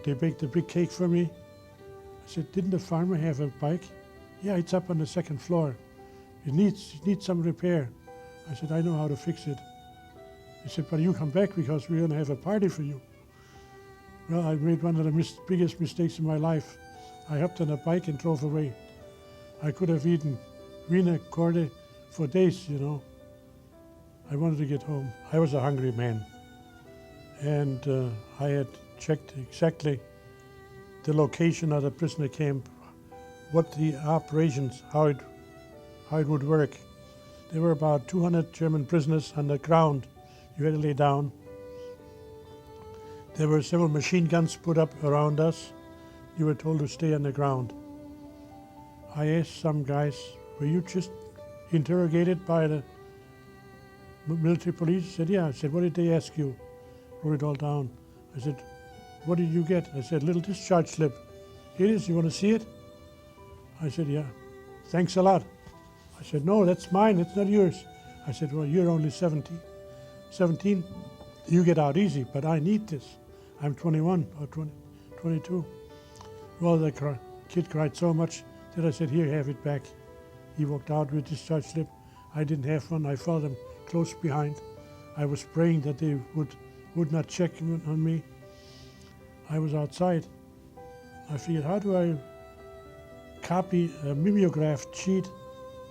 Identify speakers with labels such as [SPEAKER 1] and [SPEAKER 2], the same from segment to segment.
[SPEAKER 1] they baked a big cake for me. I said, didn't the farmer have a bike? Yeah, it's up on the second floor. It needs some repair. I said, I know how to fix it. He said, but you come back because we're going to have a party for you. Well, I made one of the biggest mistakes in my life. I hopped on a bike and drove away. I could have eaten Wiener Korde for days, you know. I wanted to get home. I was a hungry man. And I had checked exactly the location of the prisoner camp, what the operations, how it would work. There were about 200 German prisoners on the ground. You had to lay down. There were several machine guns put up around us. You were told to stay on the ground. I asked some guys, were you just interrogated by the military police? He said, yeah. I said, what did they ask you? Wrote it all down. I said, what did you get? I said, little discharge slip. Here it is, you want to see it? I said, yeah. Thanks a lot. I said, no, that's mine, it's not yours. I said, well, you're only 17. 17, you get out easy, but I need this. I'm 21 or 22. Well, the kid cried so much that I said, here, have it back. He walked out with discharge slip. I didn't have one. I followed him close behind. I was praying that they would not check on me. I was outside. I figured, how do I copy a mimeographed sheet?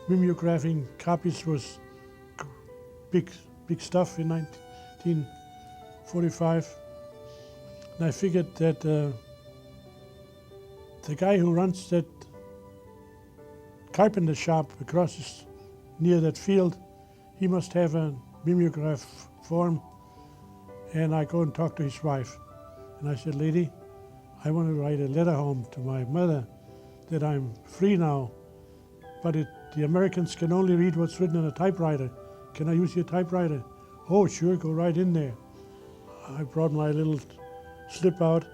[SPEAKER 1] Mimeographing copies was big stuff in 1945. And I figured that the guy who runs that carpenter shop near that field, he must have a mimeograph form. And I go and talk to his wife. And I said, lady, I want to write a letter home to my mother that I'm free now, but the Americans can only read what's written on a typewriter. Can I use your typewriter? Oh, sure, go right in there. I brought my little slip out.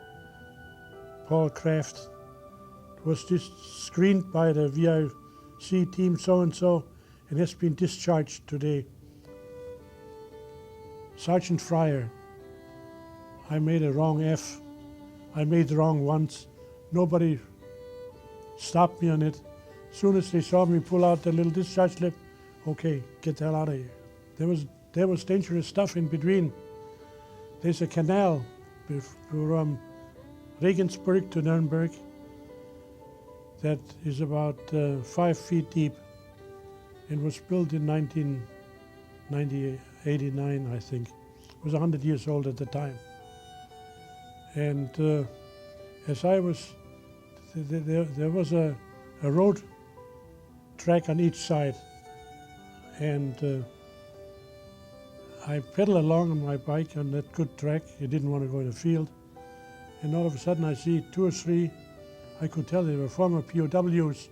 [SPEAKER 1] Paul Kraft was just screened by the WWII team so-and-so and has been discharged today. Sergeant Fryer, I made a wrong F. I made the wrong ones. Nobody stopped me on it. As soon as they saw me pull out the little discharge slip, okay, get the hell out of here. There was dangerous stuff in between. There's a canal from Regensburg to Nuremberg that is about 5 feet deep and was built in 1989, I think. It was 100 years old at the time. And as I was, there was a road track on each side, and I pedal along on my bike on that good track. I didn't want to go in the field. And all of a sudden I see 2 or 3, I could tell they were former POWs,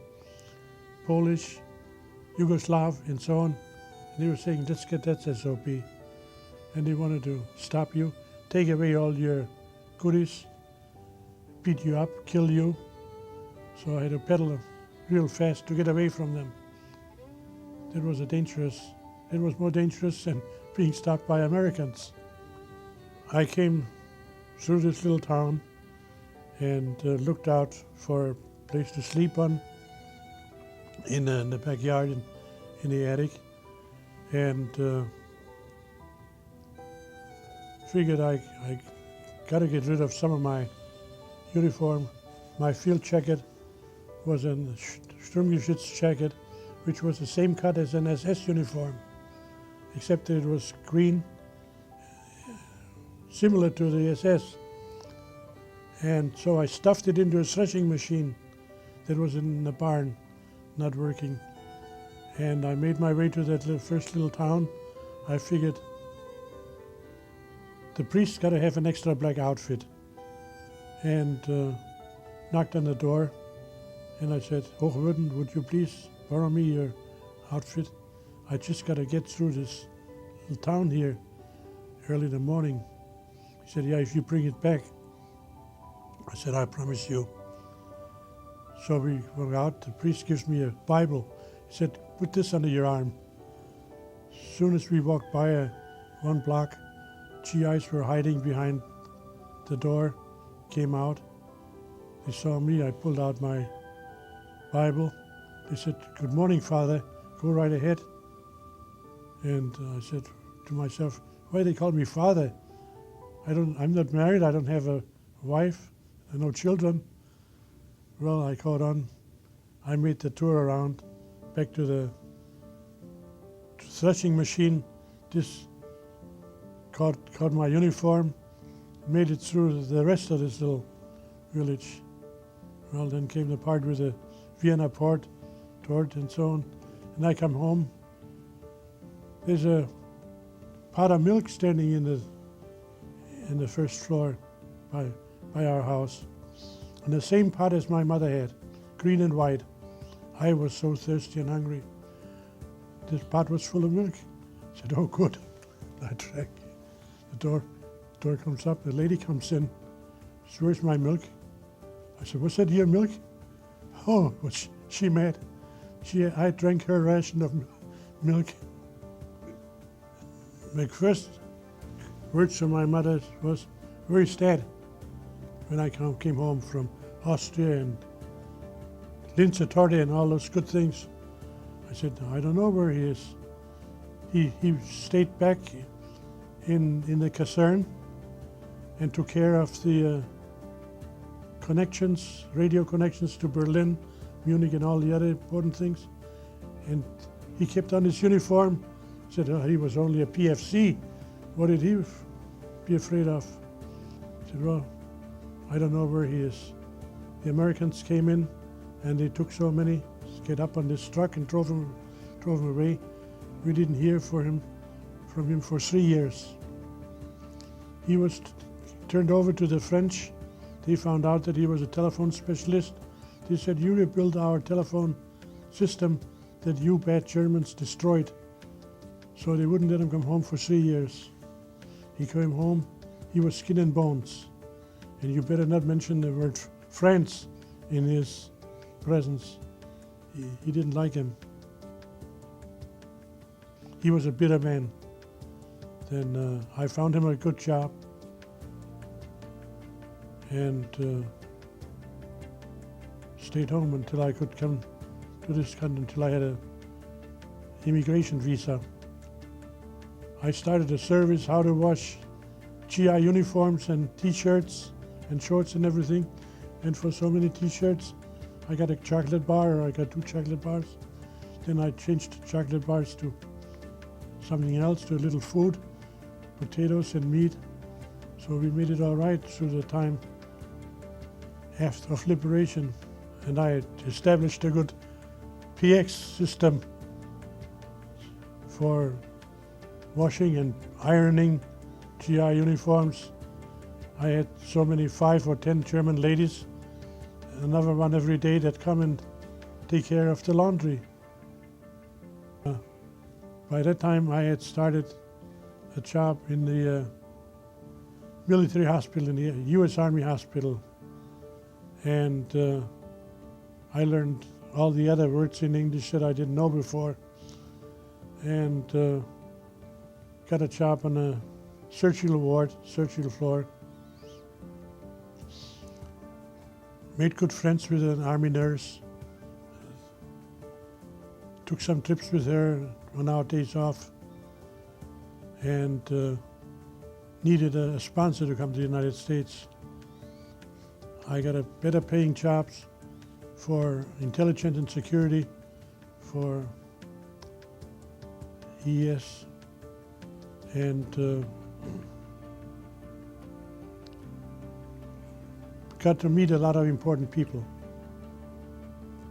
[SPEAKER 1] Polish, Yugoslav, and so on. And they were saying, let's get that SOP. And they wanted to stop you, take away all your goodies, beat you up, kill you. So I had to pedal real fast to get away from them. It was more dangerous than being stopped by Americans. I came through this little town and looked out for a place to sleep on in the backyard in the attic, and figured I got to get rid of some of my uniform. My field jacket was a Sturmgeschütz jacket, which was the same cut as an SS uniform, except that it was green, similar to the SS. And so I stuffed it into a threshing machine that was in the barn, not working. And I made my way to that first little town. I figured the priest's got to have an extra black outfit. And knocked on the door, and I said, Hochwürden, would you please borrow me your outfit? I just got to get through this little town here early in the morning. He said, yeah, if you bring it back. I said, I promise you. So we went out, the priest gives me a Bible. He said, put this under your arm. As soon as we walked by one block, GIs were hiding behind the door, came out. They saw me. I pulled out my Bible. They said, "Good morning, Father. Go right ahead." And I said to myself, "Why they call me Father? I'm not married. I don't have a wife, and no children." Well, I caught on. I made the tour around, back to the threshing machine. Just caught my uniform, made it through the rest of this little village. Well, then came the part with the Vienna port and so on. And I come home. There's a pot of milk standing in the first floor by our house. And the same pot as my mother had, green and white. I was so thirsty and hungry. This pot was full of milk. I said, "Oh, good." I drank. The door comes up, the lady comes in. She said, "Where's my milk?" I said, "What's that, your milk?" Oh, was she mad? I drank her ration of milk. My first words from my mother was, "Where is Dad?" When I came home from Austria and Linzer Torte and all those good things. I said, "I don't know where he is." He stayed back in the caserne and took care of the connections, radio connections to Berlin, Munich, and all the other important things. And he kept on his uniform. Said, "Oh, he was only a PFC. What did he be afraid of?" I said, "Well, I don't know where he is." The Americans came in and they took so many, get up on this truck and drove him away. We didn't hear from him for 3 years. He was turned over to the French. They found out that he was a telephone specialist. They said, "You rebuild our telephone system that you bad Germans destroyed." So they wouldn't let him come home for 3 years. He came home, he was skin and bones. And you better not mention the word France in his presence. He didn't like him. He was a bitter man. Then I found him a good job and stayed home until I could come to this country, until I had an immigration visa. I started a service how to wash GI uniforms and T-shirts and shorts and everything. And for so many T-shirts, I got a chocolate bar, or I got 2 chocolate bars. Then I changed the chocolate bars to something else, to a little food, potatoes and meat. So we made it all right through the time of liberation. And I established a good PX system for washing and ironing GI uniforms. I had so many 5 or 10 German ladies, another one every day, that come and take care of the laundry. By that time I had started a job in the military hospital, in the US Army hospital. And I learned all the other words in English that I didn't know before. And got a job on a surgical ward, surgical floor. Made good friends with an army nurse. Took some trips with her on our days off. And needed a sponsor to come to the United States. I got a better paying jobs for intelligence and security, for ES, and got to meet a lot of important people.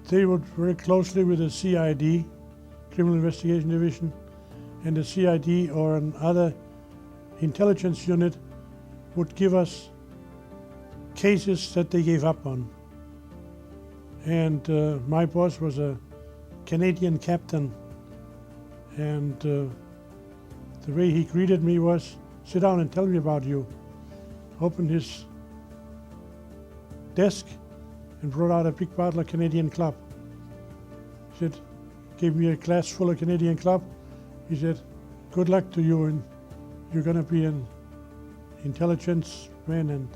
[SPEAKER 1] They worked very closely with the CID, Criminal Investigation Division, and the CID or another intelligence unit would give us cases that they gave up on. And my boss was a Canadian captain, and the way he greeted me was, "Sit down and tell me about you." Opened his desk and brought out a big bottle of Canadian Club. He said, gave me a glass full of Canadian Club. He said, "Good luck to you, and you're going to be an intelligence man, and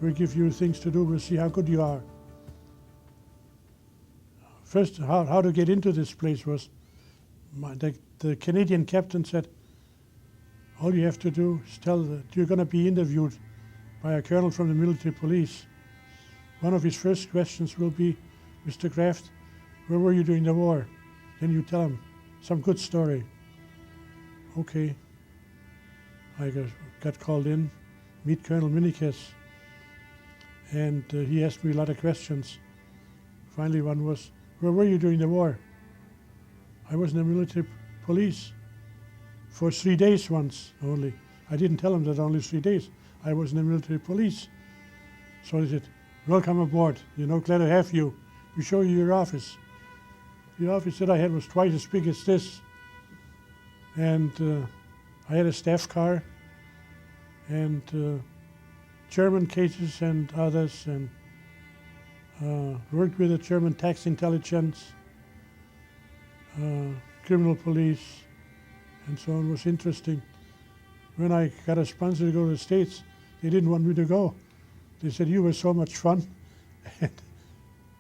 [SPEAKER 1] we'll give you things to do, we'll see how good you are. First, how to get into this place was, the Canadian captain said, all you have to do is tell that you're going to be interviewed by a colonel from the military police. One of his first questions will be, Mr. Kraft, where were you during the war? Then you tell him some good story. Okay. I got called in, meet Colonel Minikes, and he asked me a lot of questions. Finally, one was, where were you during the war? I was in the military police for 3 days once only. I didn't tell him that only 3 days. I was in the military police. So he said, welcome aboard. Glad to have you. We show you your office. The office that I had was twice as big as this. And I had a staff car and German cases and others, and worked with the German tax intelligence, criminal police, and so on. It was interesting. When I got a sponsor to go to the States, they didn't want me to go. They said, you were so much fun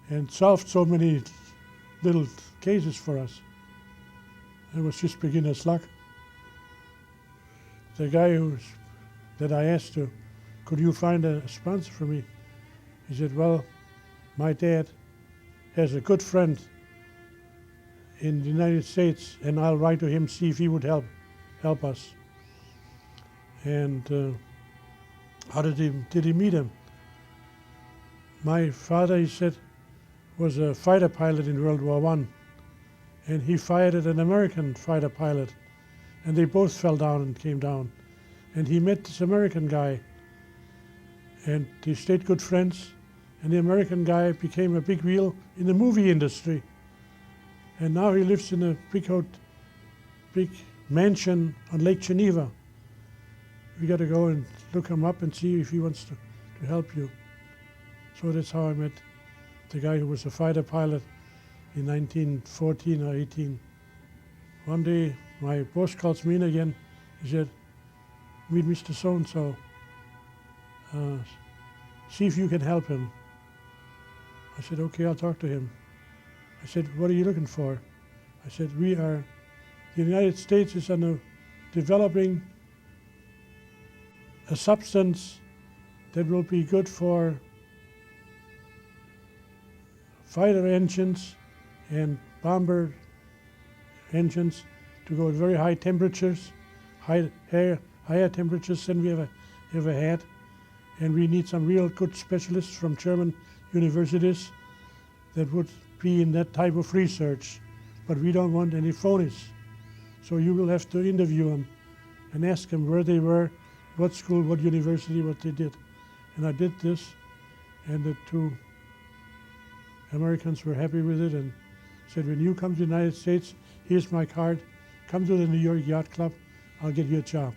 [SPEAKER 1] and solved so many little cases for us. It was just beginner's luck. The guy that I asked to, could you find a sponsor for me? He said, well, my dad has a good friend in the United States, and I'll write to him, see if he would help us. And how did he meet him? My father, he said, was a fighter pilot in World War I, and he fired at an American fighter pilot, and they both fell down and came down. And he met this American guy, and they stayed good friends, and the American guy became a big wheel in the movie industry. And now he lives in a big mansion on Lake Geneva. We got to go and look him up and see if he wants to help you. So that's how I met the guy who was a fighter pilot in 1914 or 18. One day, my boss calls me in again. He said, meet Mr. So-and-so. See if you can help him. I said, okay, I'll talk to him. I said, what are you looking for? I said, the United States is developing a substance that will be good for fighter engines and bomber engines to go at very high temperatures, higher temperatures than we ever had. And we need some real good specialists from German universities that would be in that type of research. But we don't want any phonies. So you will have to interview them and ask them where they were, what school, what university, what they did. And I did this, and the two Americans were happy with it and said, when you come to the United States, here's my card. Come to the New York Yacht Club, I'll get you a job.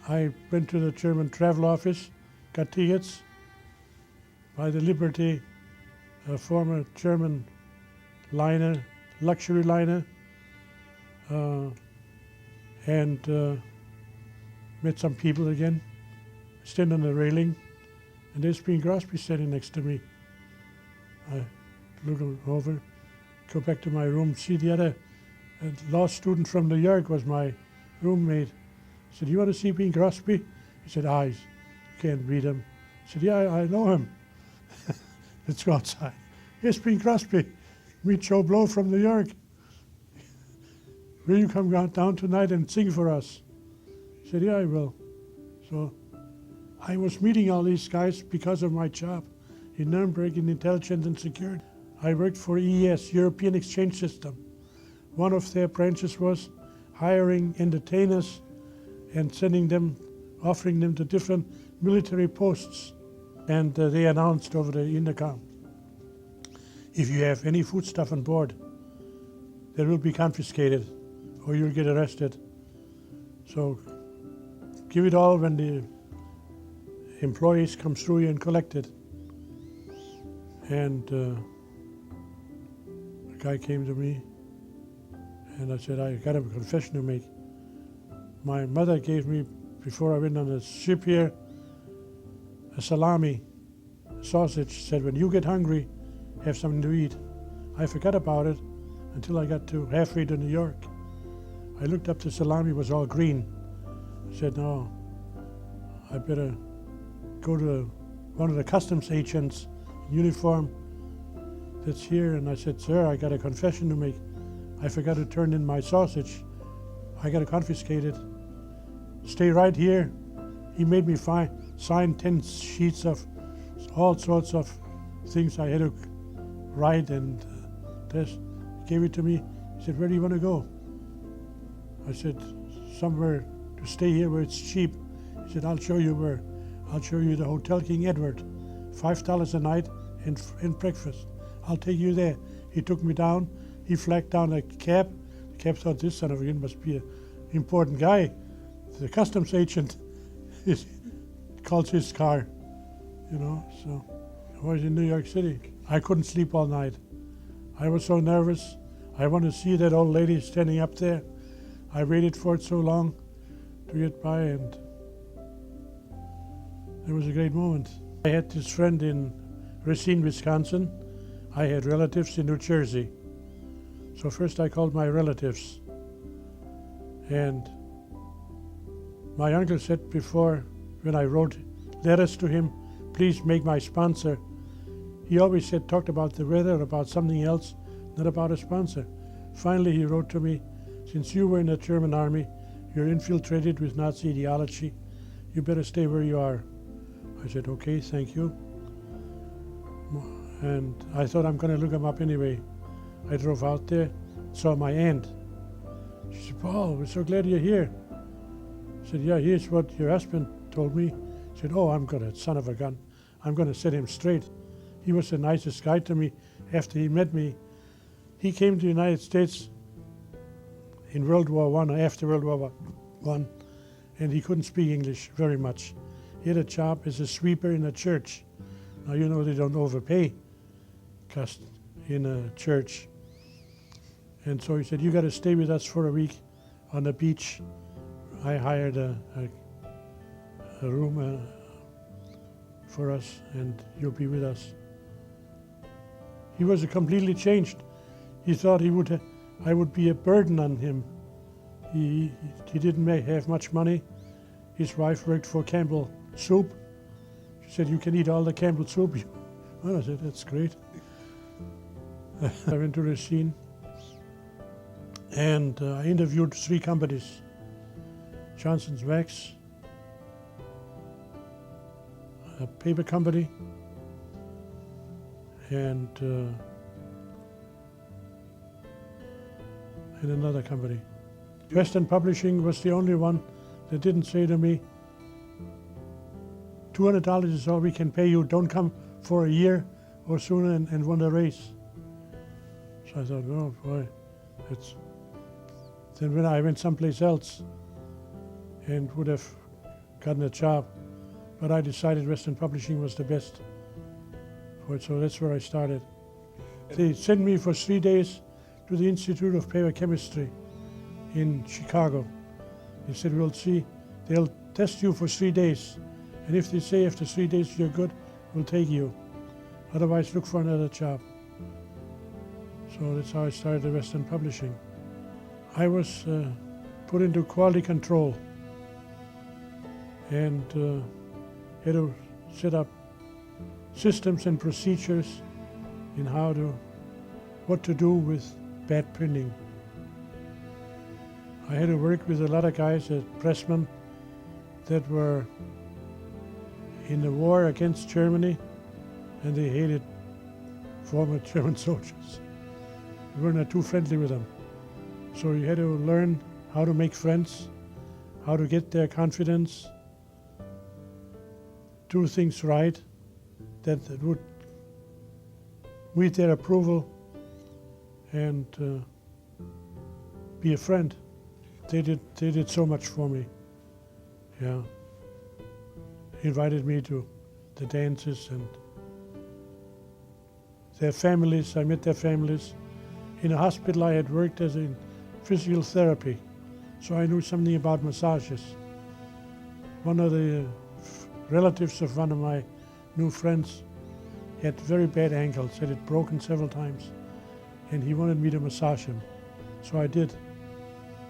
[SPEAKER 1] I went to the German travel office, got tickets by the Liberty, a former German liner, luxury liner, and met some people again. Stand on the railing, and there's Bing Crosby standing next to me. I look over, go back to my room, see the other law student from New York was my roommate. I said, you want to see Bing Crosby? He said, you can't read him. I said, yeah, I know him. Let's go outside. Here's Bing Crosby. Meet Joe Blow from New York. Will you come down tonight and sing for us? He said, yeah, I will. So I was meeting all these guys because of my job in Nuremberg in intelligence and security. I worked for EES, European Exchange System. One of their branches was hiring entertainers and offering them to different military posts. And they announced over the intercom, if you have any foodstuff on board, that will be confiscated or you'll get arrested. So give it all when the employees come through you and collect it. And a guy came to me and I said, I got a confession to make. My mother gave me before I went on a ship here, a salami, sausage, said, when you get hungry, have something to eat. I forgot about it until I got to halfway to New York. I looked up, the salami was all green. I said, no, I better go to one of the customs agents in uniform that's here. And I said, sir, I got a confession to make. I forgot to turn in my sausage. I got to confiscate it. Stay right here. He made me sign 10 sheets of all sorts of things I had to write, and this. Gave it to me. He said, where do you want to go? I said, somewhere to stay here where it's cheap. He said, I'll show you where. I'll show you the Hotel King Edward. $5 a night and breakfast. I'll take you there. He took me down. He flagged down a cab. The cab thought, this son of a gun must be an important guy. The customs agent calls his car, you know. So I was in New York City. I couldn't sleep all night. I was so nervous. I wanted to see that old lady standing up there. I waited for it so long to get by, and it was a great moment. I had this friend in Racine, Wisconsin. I had relatives in New Jersey. So first I called my relatives. And my uncle said before, when I wrote letters to him, please make my sponsor. He always talked about the weather or about something else, not about a sponsor. Finally, he wrote to me, since you were in the German army, you're infiltrated with Nazi ideology, you better stay where you are. I said, okay, thank you. And I thought, I'm going to look him up anyway. I drove out there, saw my aunt. She said, Paul, we're so glad you're here. I said, yeah, here's what your husband told me. She said, oh, I'm going to, son of a gun, I'm going to set him straight. He was the nicest guy to me after he met me. He came to the United States in World War I, after World War I, and he couldn't speak English very much. He had a job as a sweeper in a church. Now, you know, they don't overpay in a church. And so he said, you got to stay with us for a week on the beach. I hired a room for us, and you'll be with us. He was completely changed. He thought I would be a burden on him. He didn't have much money. His wife worked for Campbell Soup. She said, you can eat all the Campbell Soup. Well, I said, that's great. I went to Racine, and I interviewed 3 companies. Johnson's Wax, a paper company, and another company. Western Publishing was the only one that didn't say to me, $200 is all we can pay you, don't come for a year or sooner and want a raise. So I thought, oh boy, then when I went someplace else and would have gotten a job, but I decided Western Publishing was the best for it, so that's where I started. They sent me for 3 days to the Institute of Paper Chemistry in Chicago. They said, we'll see, they'll test you for 3 days, and if they say after 3 days you're good, we'll take you. Otherwise, look for another job. So that's how I started at Western Publishing. I was put into quality control and had to set up systems and procedures in what to do with bad printing. I had to work with a lot of guys at Pressman that were in the war against Germany, and they hated former German soldiers. We were not too friendly with them. So you had to learn how to make friends, how to get their confidence, do things right that would meet their approval, and be a friend. They did so much for me. Yeah. Invited me to the dances and their families. I met their families. In a hospital I had worked as in physical therapy, so I knew something about massages. one of the relatives of one of my new friends had very bad ankles, had it broken several times, and he wanted me to massage him. So I did.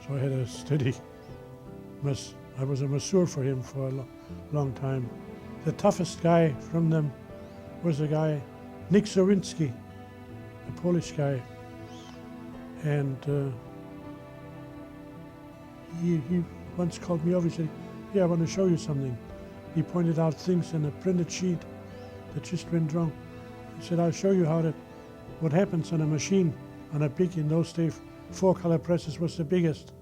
[SPEAKER 1] So I had a steady I was a masseur for him for a long time. The toughest guy from them was a guy, Nick Zawinski, a Polish guy. And he once called me over, he said, "Yeah, I want to show you something." He pointed out things in a printed sheet that just went wrong. He said, "I'll show you what happens on a machine, on a big, in those days, 4-color presses was the biggest."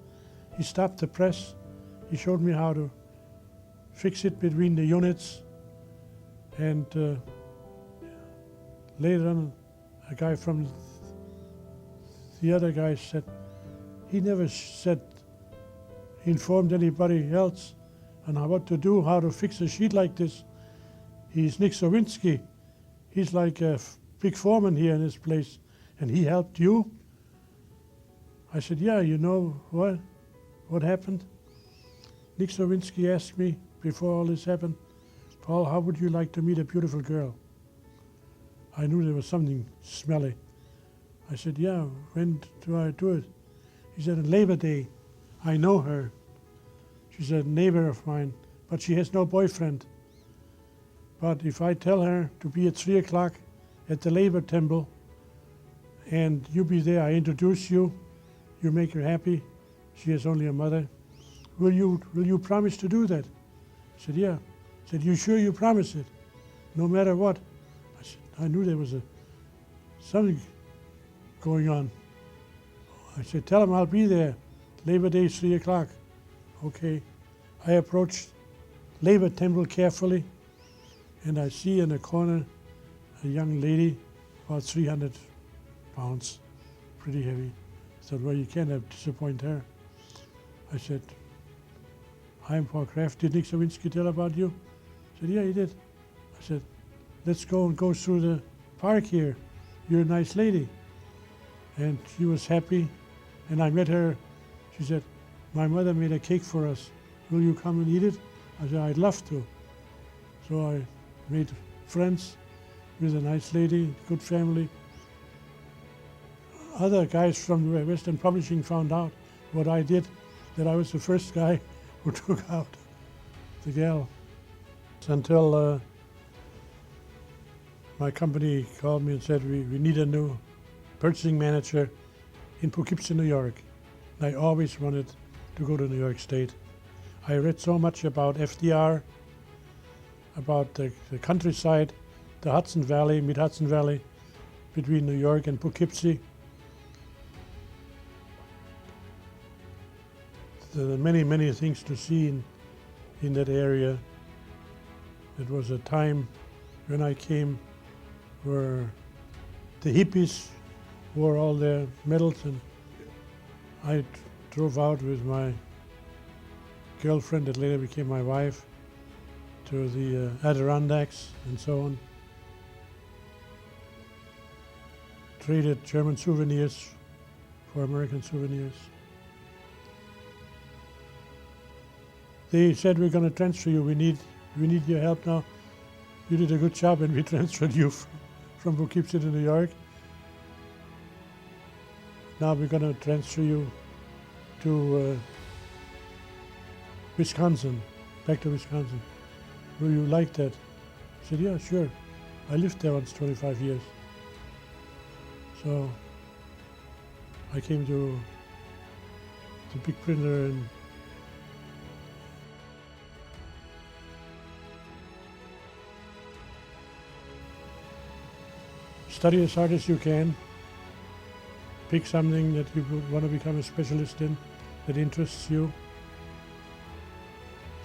[SPEAKER 1] He stopped the press. He showed me how to fix it between the units. And later on, a guy from the other guy said, he never informed anybody else on what to do, how to fix a sheet like this. He's Nick Zawinski. He's like a big foreman here in this place. And he helped you? I said, "Yeah, you know what happened?" Nick Zawinski asked me before all this happened, "Paul, how would you like to meet a beautiful girl?" I knew there was something smelly. I said, "Yeah, when do I do it?" He said, "On Labor Day. I know her. She's a neighbor of mine, but she has no boyfriend. But if I tell her to be at 3 o'clock at the Labor Temple, and you be there, I introduce you, you make her happy, she has only a mother, will you promise to do that?" I said, "Yeah." He said, "You sure you promise it? No matter what?" I said, I knew there was something going on. I said, "Tell him I'll be there. Labor Day, 3 o'clock. Okay. I approached Labor Temple carefully, and I see in the corner a young lady, about 300 pounds, pretty heavy. I thought, well, you can't disappoint her. I said, "I'm Paul Kraft. Did Nick Zawinski tell about you?" He said, "Yeah, he did." I said, "Let's go through the park here. You're a nice lady." And she was happy, and I met her. She said, "My mother made a cake for us. Will you come and eat it?" I said, "I'd love to." So I made friends with a nice lady, good family. Other guys from Western Publishing found out what I did, that I was the first guy who took out the gal. Until my company called me and said, we need a new purchasing manager in Poughkeepsie, New York. And I always wanted to go to New York State. I read so much about FDR, about the countryside, the Hudson Valley, mid-Hudson Valley, between New York and Poughkeepsie. There are many, many things to see in that area. It was a time when I came where the hippies wore all their medals, and I drove out with my girlfriend that later became my wife to the Adirondacks and so on. Traded German souvenirs for American souvenirs. They said, "We're going to transfer you. We need your help now. You did a good job, and we transferred you from Poughkeepsie to New York. Now we're going to transfer you to Wisconsin, back to Wisconsin. Will you like that?" I said, "Yeah, sure. I lived there once 25 years. So I came to the big printer and study as hard as you can. Pick something that you want to become a specialist in, that interests you.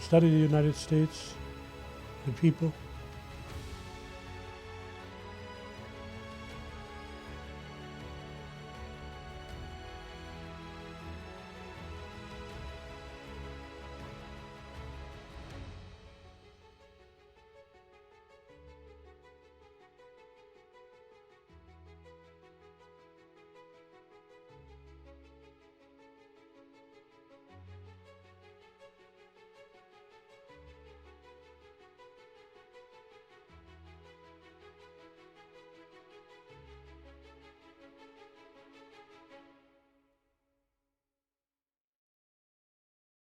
[SPEAKER 1] Study the United States, the people.